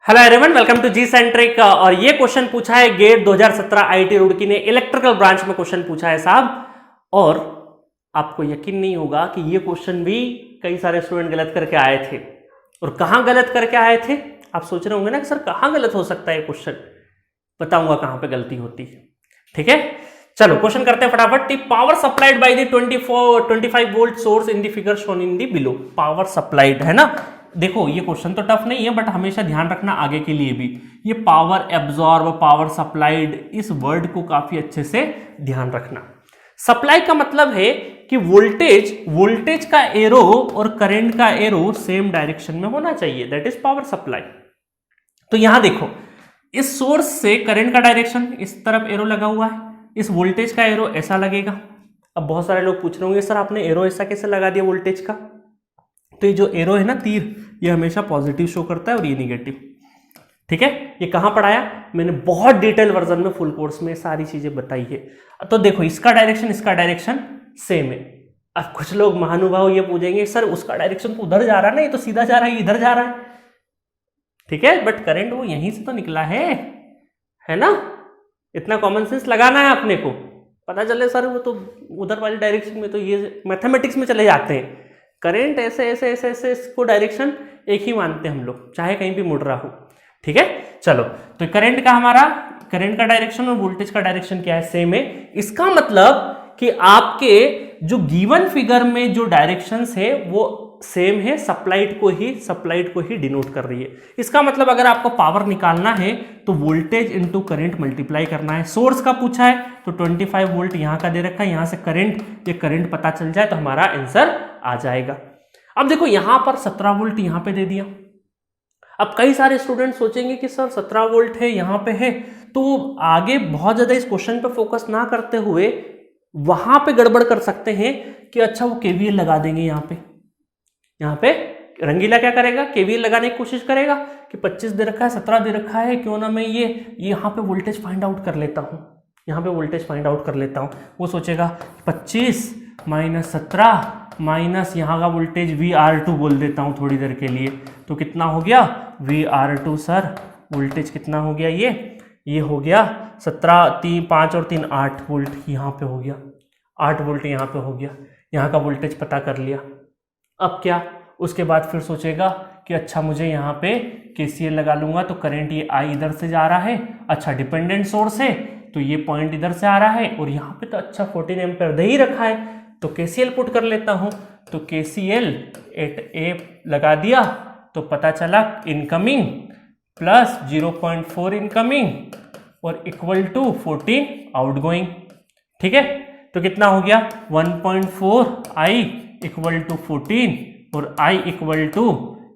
Hello everyone, welcome to G centric. और ये question पूछा है गेट 2017 आईआईटी रुड़की ने, इलेक्ट्रिकल ब्रांच में क्वेश्चन पूछा है साहब। और आपको यकीन नहीं होगा कि ये क्वेश्चन भी कई सारे स्टूडेंट गलत करके आए थे। और कहाँ गलत करके आए थे आप सोच रहे होंगे ना कि सर कहाँ गलत हो सकता है ये क्वेश्चन। बताऊंगा कहाँ पे गलती होती है, ठीक है। चलो क्वेश्चन करते हैं फटाफट। The power supplied by the 25 volt source in the figure shown in the below. Power supplied है ना। देखो ये क्वेश्चन तो टफ नहीं है, बट हमेशा ध्यान रखना आगे के लिए भी, ये पावर एब्जॉर्ब, पावर सप्लाइड, इस वर्ड को काफी अच्छे से ध्यान रखना। सप्लाई का मतलब है कि वोल्टेज का एरो और करंट का एरो सेम डायरेक्शन में होना चाहिए, दैट इज पावर सप्लाई। तो यहां देखो, इस सोर्स से करंट का डायरेक्शन इस तरफ एरो लगा हुआ है, इस वोल्टेज का एरो ऐसा लगेगा। अब बहुत सारे लोग पूछ रहे होंगे सर आपने एरो ऐसा कैसे लगा दिया वोल्टेज का। तो ये जो एरो है ना, तीर, ये हमेशा पॉजिटिव शो करता है और ये निगेटिव, ठीक है। ये कहां पढ़ाया मैंने, बहुत डिटेल वर्जन में फुल कोर्स में सारी चीजें बताई है। तो देखो इसका डायरेक्शन सेम है। अब कुछ लोग महानुभाव ये पूछेंगे सर उसका डायरेक्शन तो उधर जा रहा है ना, ये तो सीधा जा रहा है, इधर जा रहा है, ठीक है, बट करंट वो यहीं से तो निकला है ना। इतना कॉमन सेंस लगाना है अपने को, पता चले सर वो तो उधर वाली डायरेक्शन में, तो ये मैथमेटिक्स में चले जाते हैं। करंट ऐसे ऐसे ऐसे ऐसे इसको डायरेक्शन एक ही मानते हैं हम लोग, चाहे कहीं भी मुड़ रहा हो, ठीक है। चलो तो करंट का डायरेक्शन और वोल्टेज का डायरेक्शन क्या है, सेम है। इसका मतलब कि आपके जो गिवन फिगर में जो डायरेक्शंस है वो सेम है, सप्लाइड को ही डिनोट कर रही है। इसका मतलब अगर आपको पावर निकालना है तो वोल्टेज इंटू करंट मल्टीप्लाई करना है। सोर्स का पूछा है तो 25 वोल्ट यहां का दे रखा है, यहां से ये करंट पता चल जाए तो हमारा आंसर आ जाएगा। अब देखो यहां पर 17 वोल्ट यहां पे दे दिया। अब कई सारे स्टूडेंट सोचेंगे कि सर 17 वोल्ट है यहां पे है, तो आगे बहुत ज्यादा इस क्वेश्चन पे फोकस ना करते हुए वहां पे गड़बड़ कर सकते हैं कि अच्छा वो केवीएल लगा देंगे यहाँ पे रंगीला क्या करेगा, केवीएल लगाने की कोशिश करेगा कि 25 दे रखा है, 17 दे रखा है, क्यों ना मैं ये यहाँ पे वोल्टेज फाइंड आउट कर लेता हूँ। वो सोचेगा 25 माइनस 17 माइनस यहाँ का वोल्टेज VR2 बोल देता हूँ थोड़ी देर के लिए, तो कितना हो गया VR2। सर वोल्टेज कितना हो गया, ये हो गया 17, 3, 5 और 3 8 वोल्ट यहाँ पे हो गया, 8 वोल्ट यहाँ पे हो गया। यहाँ का वोल्टेज पता कर लिया। अब क्या, उसके बाद फिर सोचेगा कि अच्छा मुझे यहाँ पे KCL लगा लूंगा तो करंट ये I इधर से जा रहा है, अच्छा डिपेंडेंट सोर्स है तो ये पॉइंट इधर से आ रहा है, और यहाँ पे तो अच्छा 14 एम्पीयर दे ही रखा है तो KCL पुट कर लेता हूँ। तो KCL एट A लगा दिया तो पता चला इनकमिंग प्लस 0.4 इनकमिंग और इक्वल टू 14 आउटगोइंग, ठीक है। तो कितना हो गया 1.4 I इक्वल टू 14 और I इक्वल टू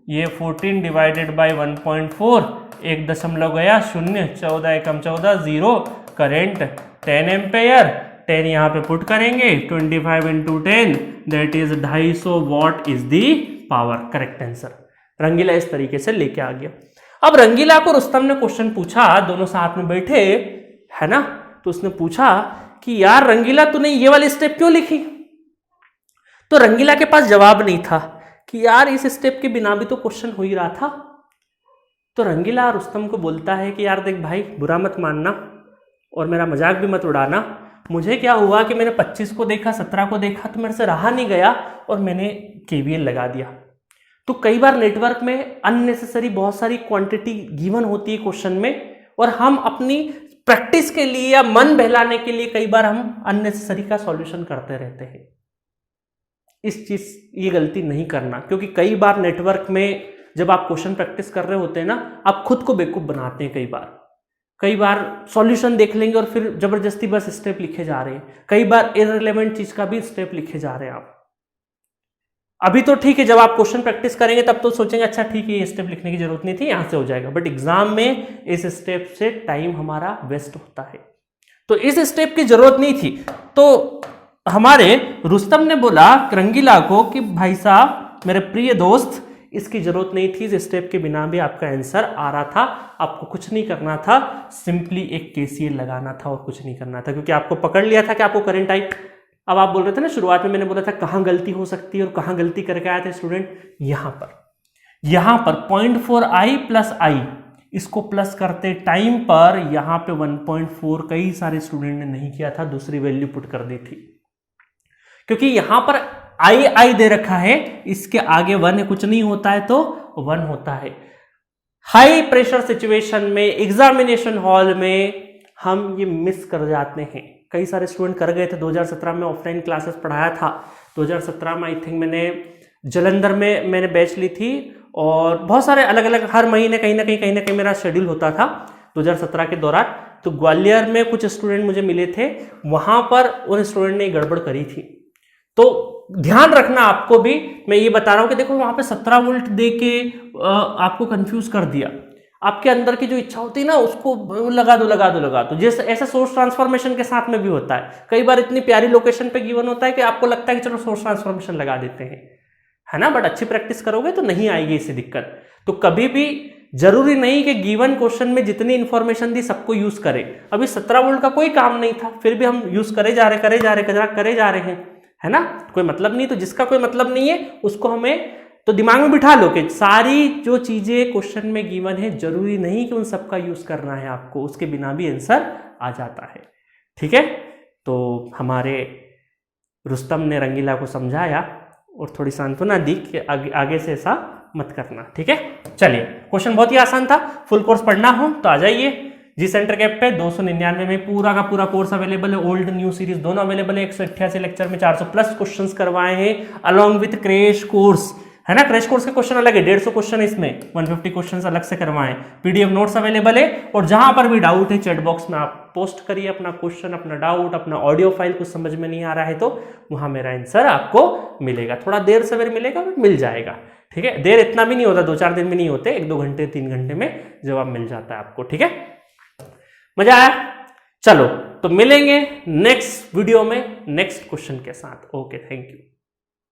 ये 14 डिवाइडेड बाई 1.4, 1 दशमलव गया 0, 14 एकम 14, 0, करेंट 10 एम्पेयर, 10 यहाँ पे पुट करेंगे, 25 into 10 that is 250 what is the power. Correct answer. रंगीला इस तरीके से लेके आ गया। अब रंगीला को रुस्तम ने क्वेश्चन पूछा, दोनों साथ में बैठे है ना, तो उसने पूछा कि यार रंगीला तूने ये वाली स्टेप क्यों लिखी। तो रंगीला के पास जवाब नहीं था कि यार इस स्टेप के बिना भी तो क्वेश्चन हो ही रहा था। तो रंगीला रुस्तम को बोलता है कि यार देख भाई, बुरा मत मानना और मेरा मजाक भी मत उड़ाना। मुझे क्या हुआ कि मैंने 25 को देखा, 17 को देखा तो मेरे से रहा नहीं गया और मैंने KVL लगा दिया। तो कई बार नेटवर्क में अननेसेसरी बहुत सारी क्वांटिटी गिवन होती है क्वेश्चन में, और हम अपनी प्रैक्टिस के लिए या मन बहलाने के लिए कई बार हम अननेसेसरी का सॉल्यूशन करते रहते हैं। ये गलती नहीं करना, क्योंकि कई बार नेटवर्क में जब आप क्वेश्चन प्रैक्टिस कर रहे होते हैं ना, आप खुद को बेवकूफ बनाते हैं। कई बार सॉल्यूशन देख लेंगे और फिर जबरदस्ती बस स्टेप लिखे जा रहे हैं। कई बार इररिलेवेंट चीज का भी स्टेप लिखे जा रहे हैं आप। अभी तो ठीक है, जब आप क्वेश्चन प्रैक्टिस करेंगे तब तो सोचेंगे अच्छा ठीक है ये स्टेप लिखने की जरूरत नहीं थी, यहां से हो जाएगा, बट एग्जाम में इस स्टेप से टाइम हमारा वेस्ट होता है, तो इस स्टेप की जरूरत नहीं थी। तो हमारे रुस्तम ने बोला रंगीला को कि भाई साहब मेरे प्रिय दोस्त, इसकी जरूरत नहीं थी, इस स्टेप के बिना भी आपका आंसर आ रहा था, आपको कुछ नहीं करना था, सिंपली एक KCL लगाना था और कुछ नहीं करना था, क्योंकि आपको पकड़ लिया था कि आपको करंट आई। अब आप बोल रहे थे ना शुरुआत में, मैंने बोला था कहाँ गलती हो सकती है और कहाँ गलती करके आए थे स्टूडेंट, यहाँ पर 0.4 I प्लस I, इसको प्लस करते टाइम पर यहां पे 1.4 कई सारे स्टूडेंट ने नहीं किया था, दूसरी वैल्यू पुट कर दी थी, क्योंकि यहां पर आई दे रखा है, इसके आगे 1 है, कुछ नहीं होता है तो 1 होता है। हाई प्रेशर सिचुएशन में, एग्जामिनेशन हॉल में हम ये मिस कर जाते हैं। कई सारे स्टूडेंट कर गए थे। 2017 में ऑफलाइन क्लासेस पढ़ाया था। 2017 में आई थिंक मैंने जलंधर में मैंने बैच ली थी, और बहुत सारे अलग अलग हर महीने कहीं ना कहीं मेरा शेड्यूल होता था 2017 के दौरान। तो ग्वालियर में कुछ स्टूडेंट मुझे मिले थे, वहां पर उन स्टूडेंट ने गड़बड़ करी थी। तो ध्यान रखना आपको भी, मैं ये बता रहा हूं कि देखो वहां पे 17 वोल्ट दे के आपको कंफ्यूज कर दिया। आपके अंदर की जो इच्छा होती है ना, उसको लगा दो। जैसे ऐसा सोर्स ट्रांसफॉर्मेशन के साथ में भी होता है। कई बार इतनी प्यारी लोकेशन पे गिवन होता है कि आपको लगता है कि चलो सोर्स ट्रांसफॉर्मेशन लगा देते हैं, है ना, बट अच्छी प्रैक्टिस करोगे तो नहीं आएगी इससे दिक्कत। तो कभी भी जरूरी नहीं कि गिवन क्वेश्चन में जितनी इंफॉर्मेशन दी सबको यूज करें। अभी 17 वोल्ट का कोई काम नहीं था, फिर भी हम यूज करे जा रहे हैं, है ना, कोई मतलब नहीं। तो जिसका कोई मतलब नहीं है उसको हमें तो दिमाग में बिठा लो कि सारी जो चीजें क्वेश्चन में गिवन है, जरूरी नहीं कि उन सबका यूज करना है आपको, उसके बिना भी आंसर आ जाता है। ठीक है, तो हमारे रुस्तम ने रंगीला को समझाया और थोड़ी सांत्वना दी कि आगे से ऐसा मत करना। ठीक है, चलिए, क्वेश्चन बहुत ही आसान था। फुल कोर्स पढ़ना हो तो आ जाइए जी सेंटर कैप पे। 299 में पूरा का पूरा कोर्स अवेलेबल है, ओल्ड न्यू सीरीज दोनों अवेलेबल है। 188 लेक्चर में 400 प्लस क्वेश्चंस करवाए हैं अलॉन्ग विथ क्रैश कोर्स, है ना। क्रैश कोर्स के क्वेश्चन अलग है, 150 क्वेश्चन इसमें, 150 क्वेश्चंस अलग से करवाए। पीडीएफ नोट्स अवेलेबल है, और जहां पर भी डाउट है चैट बॉक्स में आप पोस्ट करिए अपना क्वेश्चन, अपना डाउट, अपना ऑडियो फाइल। कुछ समझ में नहीं आ रहा है तो वहां मेरा आंसर आपको मिलेगा। थोड़ा देर सवेर मिलेगा बट मिल जाएगा। ठीक है, देर इतना भी नहीं होता, 2-4 दिन में नहीं होते, 1-2 घंटे 3 घंटे में जवाब मिल जाता है आपको। ठीक है, मजा आया? चलो तो मिलेंगे नेक्स्ट वीडियो में नेक्स्ट क्वेश्चन के साथ। Okay, thank you.